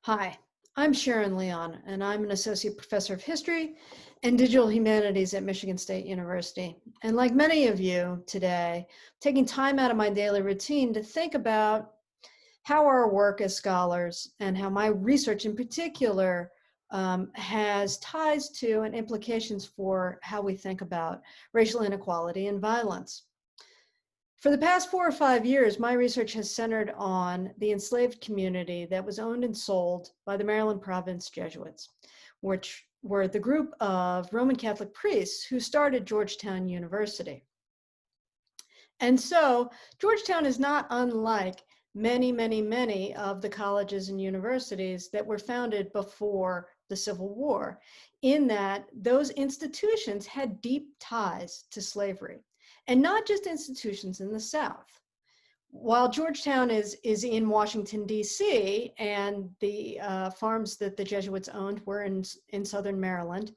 Hi, I'm Sharon Leon, and I'm an associate professor of history and digital humanities at Michigan State University. And like many of you today, taking time out of my daily routine to think about how our work as scholars and how my research in particular has ties to and implications for how we think about racial inequality and violence. For the past 4 or 5 years, my research has centered on the enslaved community that was owned and sold by the Maryland Province Jesuits, which were the group of Roman Catholic priests who started Georgetown University. And so Georgetown is not unlike many of the colleges and universities that were founded before the Civil War, in that those institutions had deep ties to slavery, and not just institutions in the South. While Georgetown is in Washington, D.C., and the farms that the Jesuits owned were in southern Maryland,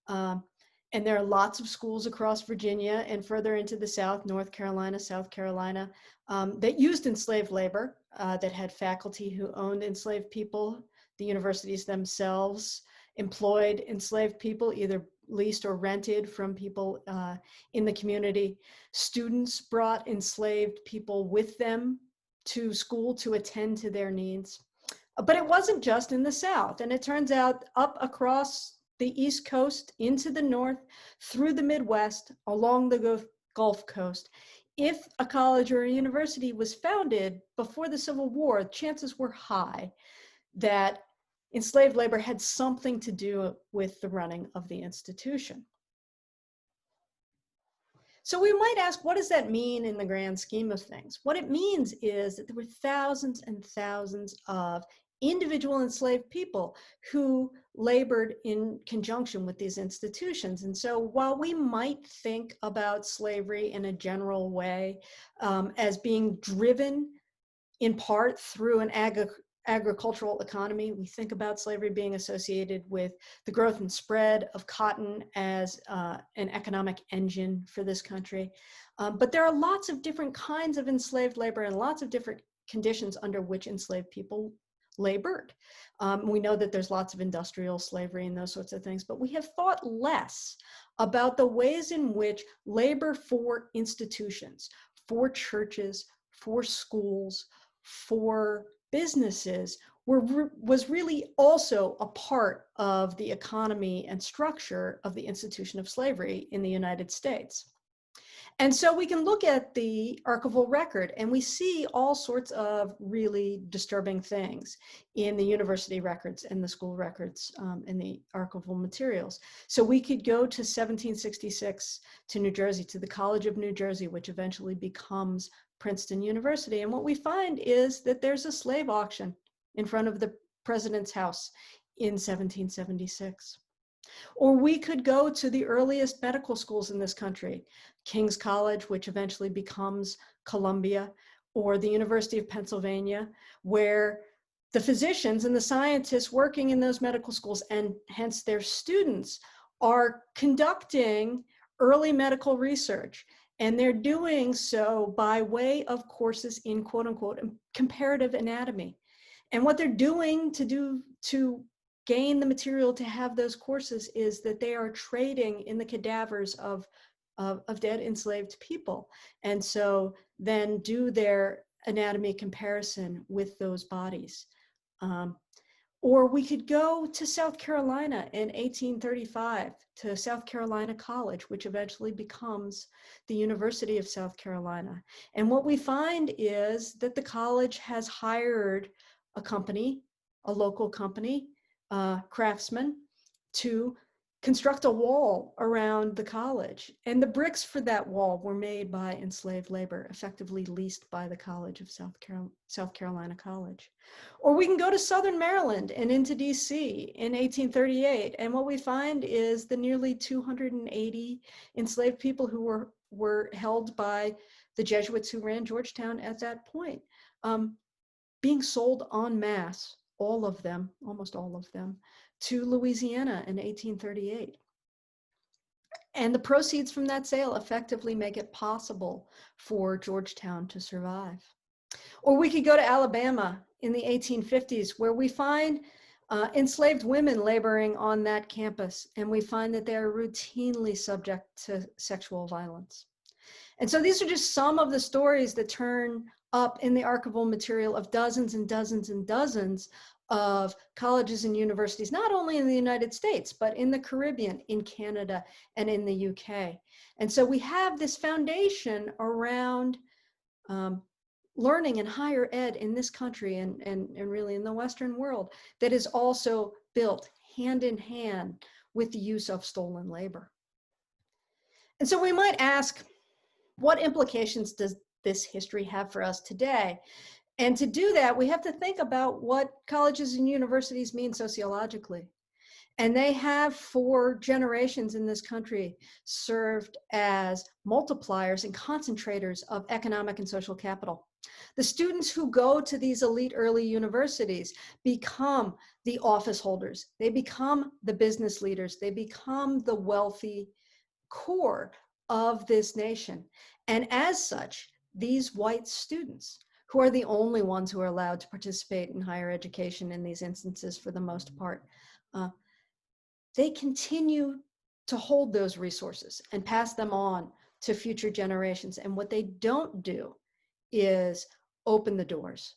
and there are lots of schools across Virginia and further into the South, North Carolina, South Carolina, that used enslaved labor, that had faculty who owned enslaved people. The universities themselves employed enslaved people, either leased or rented from people in the community. Students brought enslaved people with them to school to attend to their needs. But it wasn't just in the South. And it turns out up across the East Coast, into the North, through the Midwest, along the Gulf Coast, if a college or a university was founded before the Civil War, chances were high that enslaved labor had something to do with the running of the institution. So we might ask, what does that mean in the grand scheme of things? What it means is that there were thousands and thousands of individual enslaved people who labored in conjunction with these institutions. And so while we might think about slavery in a general way as being driven in part through an agricultural economy, we think about slavery being associated with the growth and spread of cotton as an economic engine for this country. But there are lots of different kinds of enslaved labor and lots of different conditions under which enslaved people labored. We know that there's lots of industrial slavery and those sorts of things, but we have thought less about the ways in which labor for institutions, for churches, for schools, for businesses was really also a part of the economy and structure of the institution of slavery in the United States. And so we can look at the archival record and we see all sorts of really disturbing things in the university records and the school records and the archival materials. So we could go to 1766 to New Jersey, to the College of New Jersey, which eventually becomes Princeton University. And what we find is that there's a slave auction in front of the president's house in 1776. Or we could go to the earliest medical schools in this country, King's College, which eventually becomes Columbia, or the University of Pennsylvania, where the physicians and the scientists working in those medical schools, and hence their students, are conducting early medical research. And they're doing so by way of courses in quote unquote comparative anatomy. And what they're doing to gain the material to have those courses is that they are trading in the cadavers of dead enslaved people. And so then do their anatomy comparison with those bodies. Or we could go to South Carolina in 1835 to South Carolina College, which eventually becomes the University of South Carolina. And what we find is that the college has hired a company, a local company, craftsmen, to construct a wall around the college. And the bricks for that wall were made by enslaved labor, effectively leased by the College of South Carolina College. Or we can go to Southern Maryland and into DC in 1838. And what we find is the nearly 280 enslaved people who were held by the Jesuits who ran Georgetown at that point, being sold en masse, all of them, almost all of them, to Louisiana in 1838. And the proceeds from that sale effectively make it possible for Georgetown to survive. Or we could go to Alabama in the 1850s, where we find enslaved women laboring on that campus, and we find that they are routinely subject to sexual violence. And so these are just some of the stories that turn up in the archival material of dozens and dozens and dozens of colleges and universities, not only in the United States, but in the Caribbean, in Canada, and in the UK. And so we have this foundation around learning in higher ed in this country and really in the Western world that is also built hand in hand with the use of stolen labor. And so we might ask, what implications does this history have for us today? And to do that, we have to think about what colleges and universities mean sociologically. And they have, for generations in this country, served as multipliers and concentrators of economic and social capital. The students who go to these elite early universities become the office holders. They become the business leaders. They become the wealthy core of this nation. And as such, these white students, who are the only ones who are allowed to participate in higher education in these instances for the most part, they continue to hold those resources and pass them on to future generations. And what they don't do is open the doors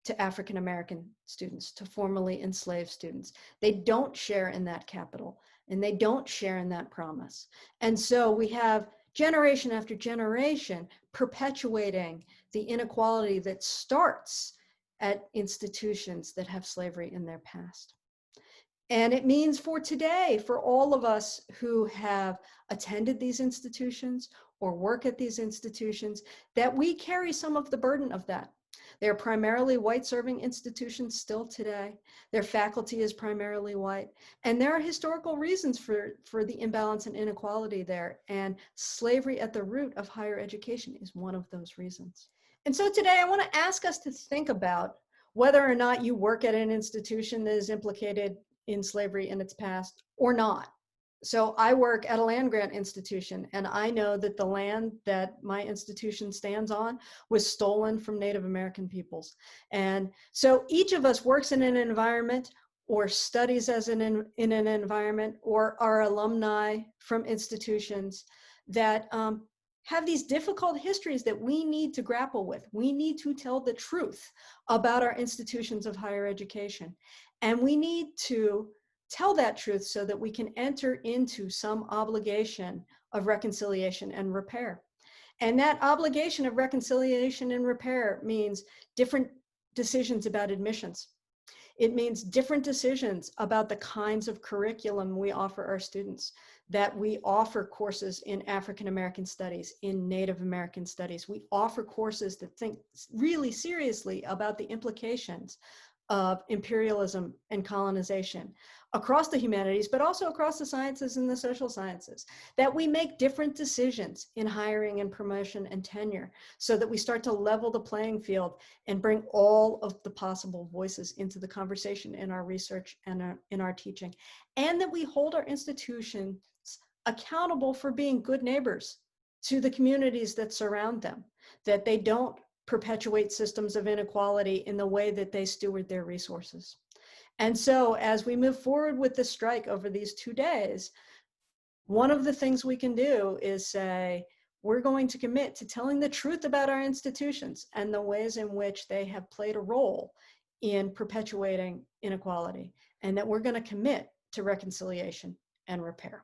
to African American students, to formerly enslaved students. They don't share in that capital, and they don't share in that promise. And so we have generation after generation perpetuating the inequality that starts at institutions that have slavery in their past. And it means for today, for all of us who have attended these institutions or work at these institutions, that we carry some of the burden of that. They're primarily white serving institutions still today. Their faculty is primarily white. And there are historical reasons for the imbalance and inequality there. And slavery at the root of higher education is one of those reasons. And so today I want to ask us to think about whether or not you work at an institution that is implicated in slavery in its past or not. So I work at a land grant institution, and I know that the land that my institution stands on was stolen from Native American peoples. And so each of us works in an environment or studies as in an environment or are alumni from institutions that have these difficult histories that we need to grapple with. We need to tell the truth about our institutions of higher education. And we need to tell that truth so that we can enter into some obligation of reconciliation and repair. And that obligation of reconciliation and repair means different decisions about admissions. It means different decisions about the kinds of curriculum we offer our students, that we offer courses in African American studies, in Native American studies. We offer courses that think really seriously about the implications of imperialism and colonization across the humanities, but also across the sciences and the social sciences, that we make different decisions in hiring and promotion and tenure so that we start to level the playing field and bring all of the possible voices into the conversation in our research and in our teaching, and that we hold our institutions accountable for being good neighbors to the communities that surround them, that they don't perpetuate systems of inequality in the way that they steward their resources. And so as we move forward with the strike over these 2 days, one of the things we can do is say, we're going to commit to telling the truth about our institutions and the ways in which they have played a role in perpetuating inequality, and that we're going to commit to reconciliation and repair.